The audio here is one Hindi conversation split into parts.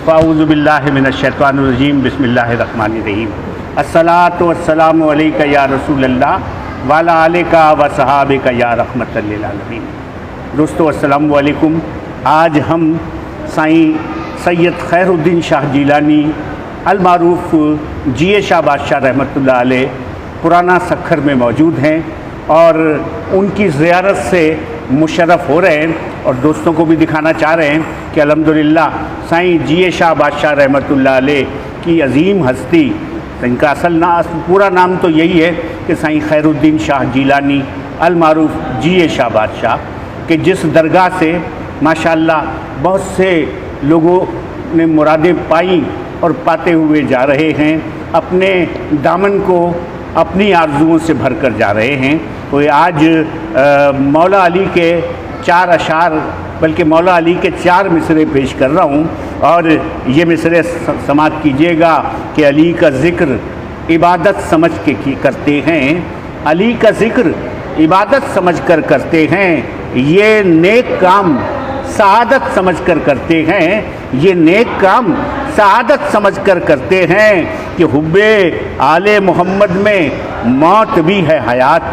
फ़ाऊज़ुबिल्लाहि मिनश्शैतानिर्रजीम बिस्मिल्लाहिर्रहमानिर्रहीम। अस्सलातु वस्सलामु अलैका या रसूलल्लाह वाला आलिका व सहाबिका या रहमतल लिल आलमीन। दोस्तों अस्सलामु अलैकुम। आज हम साईं सैयद खैरुद्दीन शाह जिलानी अलमारूफ जिए शाह बादशाह रहमतुल्लाह अलैह पुराना सखर में मौजूद हैं और उनकी ज़ियारत से मुशर्रफ़ हो रहे हैं और दोस्तों को भी दिखाना चाह रहे हैं कि अल्हम्दुलिल्लाह साईं जिए शाह बादशाह रहमतुल्लाह अलैह की अज़ीम हस्ती, इनका पूरा नाम तो यही है कि साईं खैरुद्दीन शाह जिलानी अलमारूफ जिए शाह बादशाह के जिस दरगाह से माशाअल्लाह बहुत से लोगों ने मुरादें पाई और पाते हुए जा रहे हैं, अपने दामन को अपनी आरजुओं से भर कर जा रहे हैं। तो आज मौला अली के 4 अशार बल्कि मौला अली के 4 मिसरे पेश कर रहा हूँ और ये मिसरे समाअत कीजिएगा कि अली का ज़िक्र इबादत समझ के करते हैं, अली का ज़िक्र इबादत समझ कर करते हैं, ये नेक काम सआदत समझ कर करते हैं, ये नेक काम सआदत समझ कर करते हैं कि हुब्बे आले मोहम्मद में मौत भी है हयात,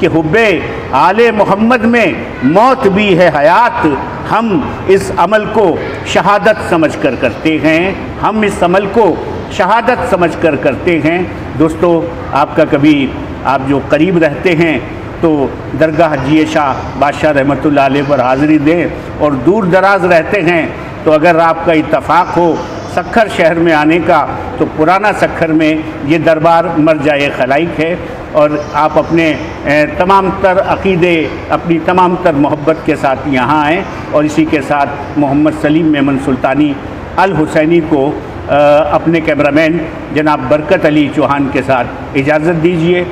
कि हुब्बे आले मोहम्मद में मौत भी है हयात। हम इस अमल को शहादत समझ कर करते हैं, हम इस अमल को शहादत समझ कर करते हैं। दोस्तों आपका कभी आप जो करीब रहते हैं तो दरगाह जिए शाह बादशाह रहमतुल्लाह अलैह पर हाज़िरी दें और दूर दराज रहते हैं तो अगर आपका इत्तफ़ाक़ हो सखर शहर में आने का तो पुराना सखर में ये दरबार मरजाए खलाइक है और आप अपने तमाम तर अक़ीदे अपनी तमाम तर मोहब्बत के साथ यहाँ आएँ और इसी के साथ मोहम्मद सलीम मेमन सुल्तानी अल हुसैनी को अपने कैमरामैन जनाब बरकत अली चौहान के साथ इजाज़त दीजिए।